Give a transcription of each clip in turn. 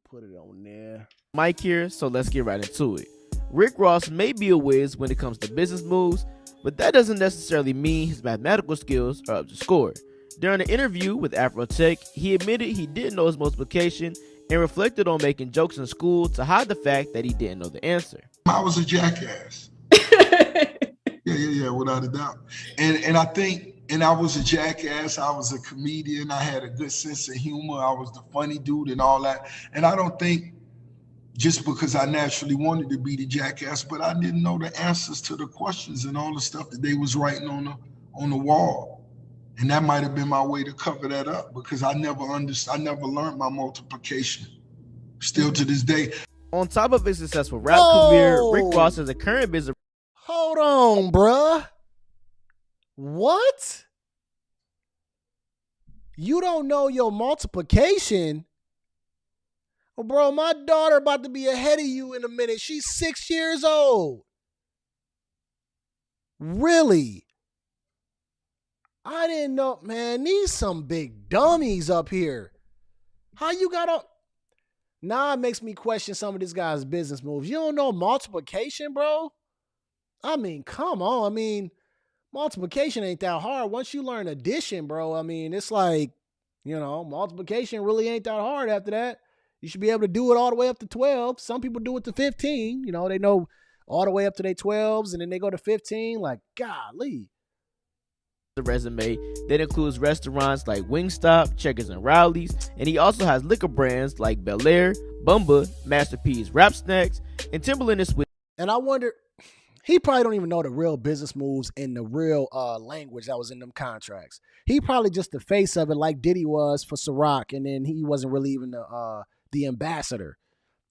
Put it on there. Mike here, so let's get right into it. Rick Ross may be a whiz when it comes to business moves, but that doesn't necessarily mean his mathematical skills are up to score. During an interview with Afrotech, he admitted he didn't know his multiplication and reflected on making jokes in school to hide the fact that he didn't know the answer. I was a jackass. Yeah, without a doubt. And I think, and I was a jackass. I was a comedian. I had a good sense of humor. I was the funny dude and all that. And I don't think just because I naturally wanted to be the jackass, but I didn't know the answers to the questions and all the stuff that they was writing on the wall. And that might have been my way to cover that up because I never learned my multiplication. Still to this day. On top of his successful rap career, Rick Ross is a current business. Hold on, bruh. What? You don't know your multiplication? Well, bro, my daughter about to be ahead of you in a minute. She's 6 years old. Really? I didn't know, man. These some big dummies up here. How you got up? Now it makes me question some of this guy's business moves. You don't know multiplication, bro? I mean, come on. I mean, multiplication ain't that hard. Once you learn addition, bro, I mean, it's like, multiplication really ain't that hard after that. You should be able to do it all the way up to 12. Some people do it to 15. They know all the way up to their 12s, and then they go to 15. Like, golly. The resume that includes restaurants like Wingstop, Checkers and Rowley's, and he also has liquor brands like Bel Air, Bumba, Master P's Rap Snacks, and Timberland and Swiss. And I wonder, he probably don't even know the real business moves and the real language that was in them contracts. He probably just the face of it, like Diddy was for Ciroc, and then he wasn't really even the ambassador.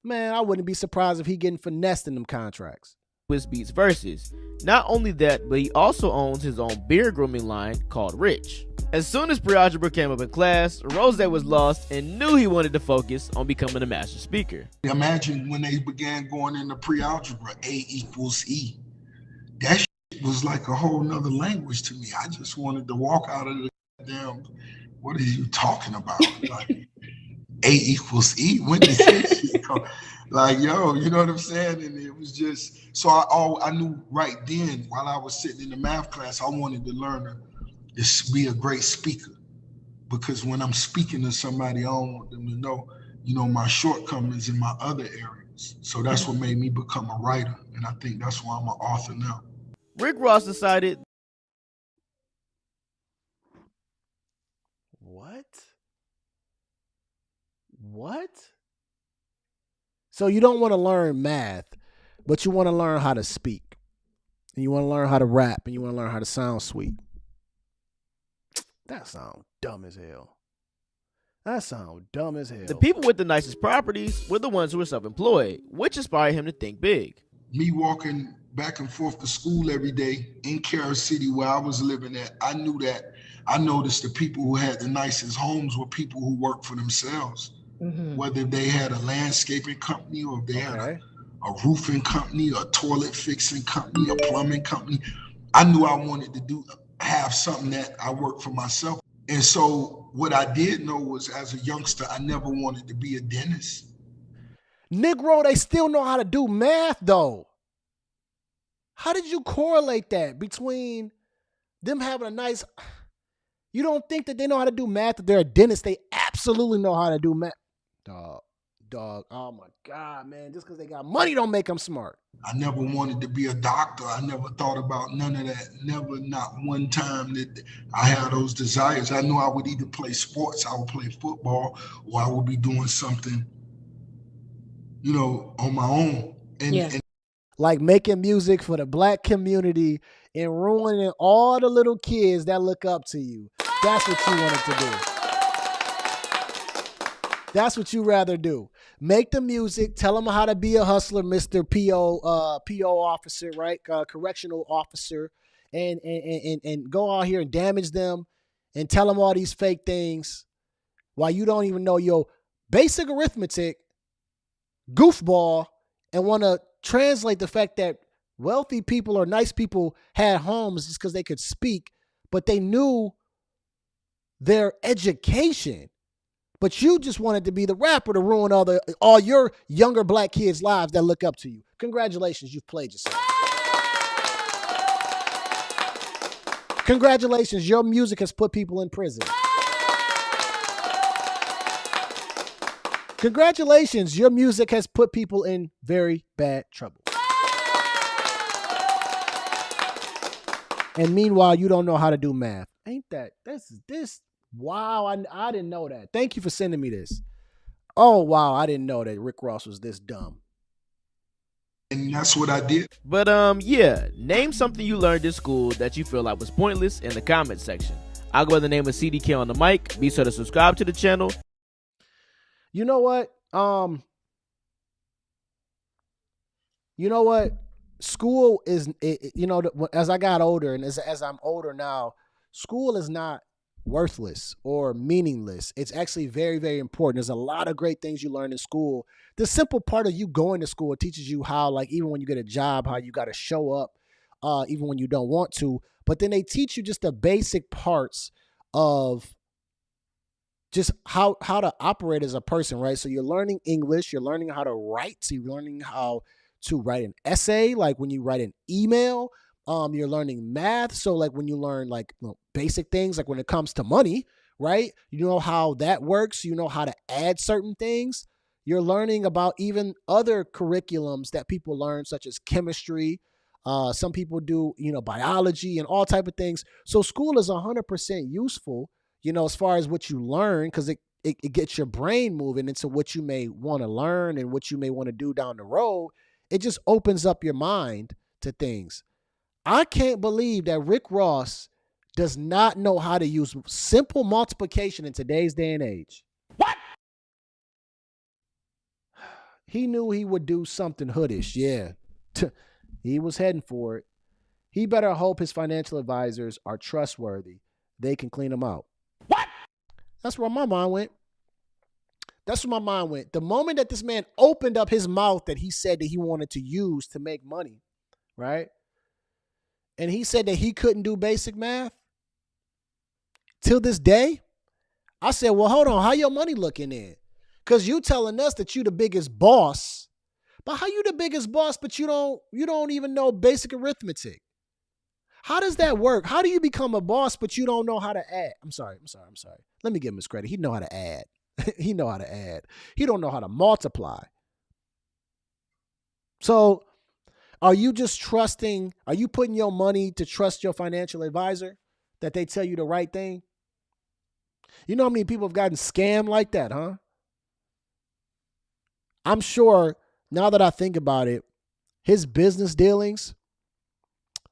Man, I wouldn't be surprised if he getting finessed in them contracts. Swiss Beats Versus. Not only that, but he also owns his own beer grooming line called Rich. As soon as pre-algebra came up in class, Rose was lost and knew he wanted to focus on becoming a master speaker. Imagine when they began going into pre-algebra, A equals E. That shit was like a whole nother language to me. I just wanted to walk out of the damn, what are you talking about? Like, A equals E? When did this shit come? Like, yo, you know what I'm saying? And it was just, so I knew right then while I was sitting in the math class, I wanted to learn to be a great speaker. Because when I'm speaking to somebody, I don't want them to know, my shortcomings in my other areas. So that's what made me become a writer. And I think that's why I'm an author now. Rick Ross decided. What? So you don't want to learn math, but you want to learn how to speak. And you want to learn how to rap, and you want to learn how to sound sweet. That sounds dumb as hell. The people with the nicest properties were the ones who were self-employed, which inspired him to think big. Me walking back and forth to school every day in Carol City where I was living at, I noticed the people who had the nicest homes were people who worked for themselves. Mm-hmm. Whether they had a landscaping company or if they had a roofing company, a toilet fixing company, a plumbing company. I knew I wanted to have something that I worked for myself. And so what I did know was as a youngster, I never wanted to be a dentist. Negro, they still know how to do math though. How did you correlate that between them having a nice... You don't think that they know how to do math, that they're a dentist? They absolutely know how to do math. Dog, oh my God, man. Just because they got money don't make them smart. I never wanted to be a doctor. I never thought about none of that. Never, not one time that I had those desires. I knew I would either play sports, I would play football, or I would be doing something, on my own. And like making music for the Black community and ruining all the little kids that look up to you. That's what you wanted to do. That's what you rather do. Make the music, tell them how to be a hustler, Mr. PO officer, right? Correctional officer, and go out here and damage them and tell them all these fake things while you don't even know your basic arithmetic, goofball, and want to translate the fact that wealthy people or nice people had homes just because they could speak, but they knew their education. But you just wanted to be the rapper to ruin all your younger black kids' lives that look up to you. Congratulations, you've played yourself. Congratulations, your music has put people in prison. Congratulations, your music has put people in very bad trouble. And meanwhile, you don't know how to do math. Ain't that, this, wow, I didn't know that. Thank you for sending me this. Oh, wow, I didn't know that Rick Ross was this dumb. And that's what I did. But yeah, name something you learned in school that you feel like was pointless in the comment section. I'll go by the name of CDK on the mic. Be sure to subscribe to the channel. You know what? School is, as I got older and as I'm older now, school is not worthless or meaningless. It's actually very, very important. There's a lot of great things you learn in school. The simple part of you going to school, it teaches you how, like, even when you get a job, how you got to show up, even when you don't want to. But then they teach you just the basic parts of just how to operate as a person, right? So you're learning English, you're learning how to write, so you're learning how to write an essay, like when you write an email. You're learning math, so like when you learn like basic things, like when it comes to money, right? You know how that works. You know how to add certain things. You're learning about even other curriculums that people learn, such as chemistry. Some people do, biology and all type of things. So school is 100% useful, as far as what you learn, because it gets your brain moving into what you may want to learn and what you may want to do down the road. It just opens up your mind to things. I can't believe that Rick Ross does not know how to use simple multiplication in today's day and age. What? He knew he would do something hoodish. Yeah. He was heading for it. He better hope his financial advisors are trustworthy. They can clean him out. What? That's where my mind went. The moment that this man opened up his mouth that he said that he wanted to use to make money, right? And he said that he couldn't do basic math till this day. I said, well, hold on. How your money looking in? Because you telling us that you the biggest boss. But how you the biggest boss, but you don't even know basic arithmetic? How does that work? How do you become a boss, but you don't know how to add? I'm sorry. Let me give him his credit. He know how to add. He know how to add. He don't know how to multiply. So are you just trusting? Are you putting your money to trust your financial advisor that they tell you the right thing? You know how many people have gotten scammed like that, huh? I'm sure, now that I think about it, his business dealings,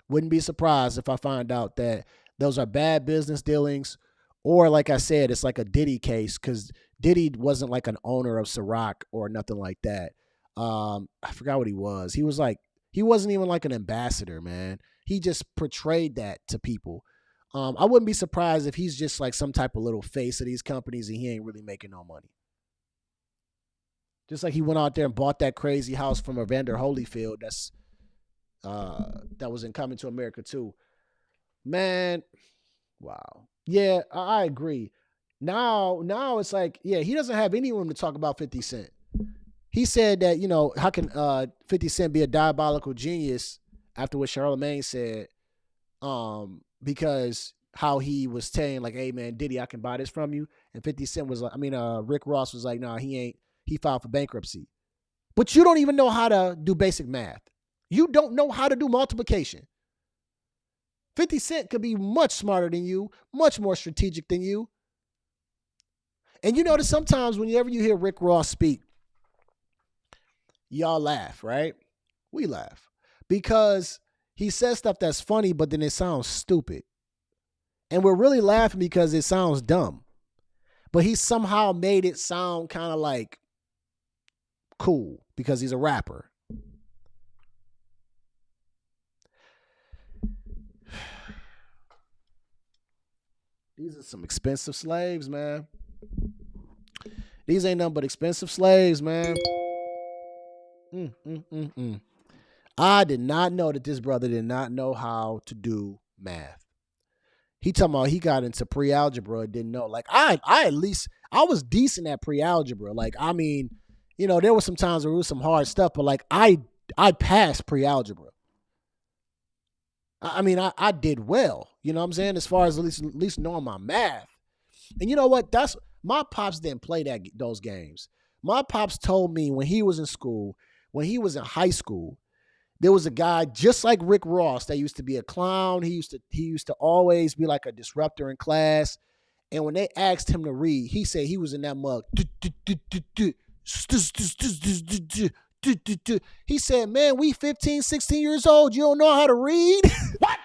wouldn't be surprised if I find out that those are bad business dealings, or like I said, it's like a Diddy case, because Diddy wasn't like an owner of Ciroc or nothing like that. I forgot what he was. He wasn't even like an ambassador, man. He just portrayed that to people. I wouldn't be surprised if he's just like some type of little face of these companies and he ain't really making no money. Just like he went out there and bought that crazy house from Evander Holyfield that was in Coming to America too. Man, wow. Yeah, I agree. Now it's like, yeah, he doesn't have any room to talk about 50 Cent. He said that, how can 50 Cent be a diabolical genius after what Charlamagne said, because how he was saying like, hey man, Diddy, I can buy this from you. And 50 Cent was like, Rick Ross was like, nah, he ain't. He filed for bankruptcy. But you don't even know how to do basic math. You don't know how to do multiplication. 50 Cent could be much smarter than you, much more strategic than you. And you notice sometimes whenever you hear Rick Ross speak, y'all laugh, right? We laugh because he says stuff that's funny, but then it sounds stupid. And we're really laughing because it sounds dumb. But he somehow made it sound kind of like cool because he's a rapper. These are some expensive slaves, man. These ain't nothing but expensive slaves, man. I did not know that this brother did not know how to do math. He talking about he got into pre-algebra and didn't know. Like I I was decent at pre-algebra. Like, I mean, you know, there were some times where it was some hard stuff, but like I passed pre-algebra. I mean, I did well. You know what I'm saying? As far as at least knowing my math. And you know what? That's my pops didn't play those games. My pops told me when he was in school, when he was in high school, there was a guy just like Rick Ross that used to be a clown. He used to always be like a disruptor in class. And when they asked him to read, he said he was in that mug. He said, man, we 15, 16 years old. You don't know how to read? What?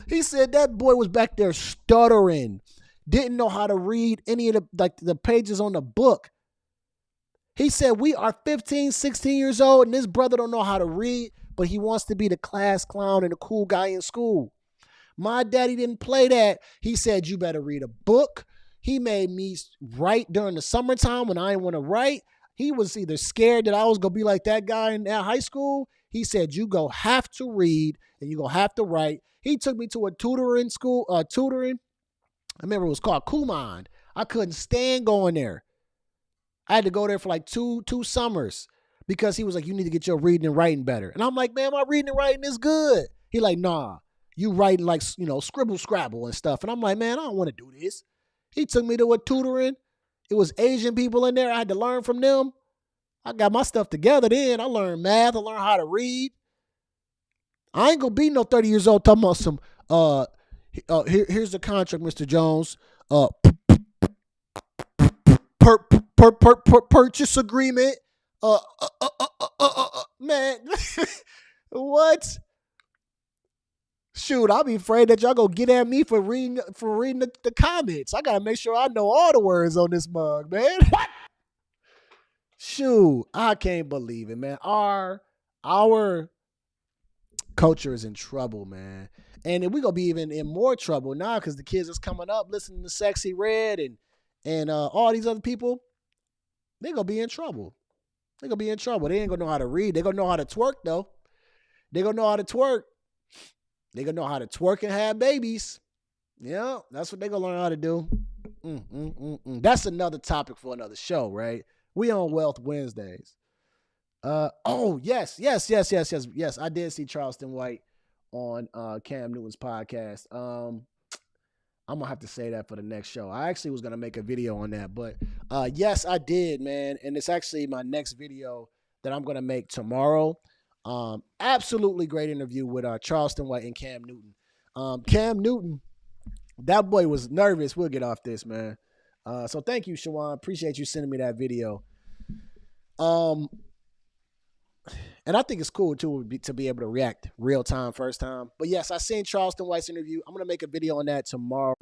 He said that boy was back there stuttering. Didn't know how to read any of the pages on the book. He said, we are 15, 16 years old, and this brother don't know how to read, but he wants to be the class clown and the cool guy in school. My daddy didn't play that. He said, you better read a book. He made me write during the summertime when I didn't want to write. He was either scared that I was going to be like that guy in high school. He said, you go have to read and you go have to write. He took me to a tutoring school, tutoring. I remember it was called Kumon. I couldn't stand going there. I had to go there for like two summers because he was like, you need to get your reading and writing better. And I'm like, man, my reading and writing is good. He like, nah, you writing like, you know, scribble scrabble and stuff. And I'm like, man, I don't want to do this. He took me to a tutoring. It was Asian people in there. I had to learn from them. I got my stuff together then. I learned math. I learned how to read. I ain't gonna be no 30 years old talking about some, here's the contract, Mr. Jones. Purchase agreement. Man, what? Shoot, I'll be afraid that y'all gonna get at me for reading the comments. I gotta make sure I know all the words on this mug, man. What? Shoot, I can't believe it, man. Our culture is in trouble, man. And we're gonna be even in more trouble now because the kids that's coming up listening to Sexy Red and all these other people, they're gonna be in trouble. They're gonna be in trouble. They ain't gonna know how to read. They're gonna know how to twerk, though. They're gonna know how to twerk. They're gonna know how to twerk and have babies. Yeah, that's what they're gonna learn how to do. That's another topic for another show, right? We on Wealth Wednesdays. Yes. I did see Charleston White on Cam Newton's podcast. I'm gonna have to say that for the next show. I actually was gonna make a video on that, but yes, I did, man. And it's actually my next video that I'm gonna make tomorrow. Absolutely great interview with Charleston White and Cam Newton. Cam Newton, that boy was nervous. We'll get off this, man. So thank you, Shawan. Appreciate you sending me that video. And I think it's cool too to be able to react real time, first time. But yes, I seen Charleston White's interview. I'm gonna make a video on that tomorrow.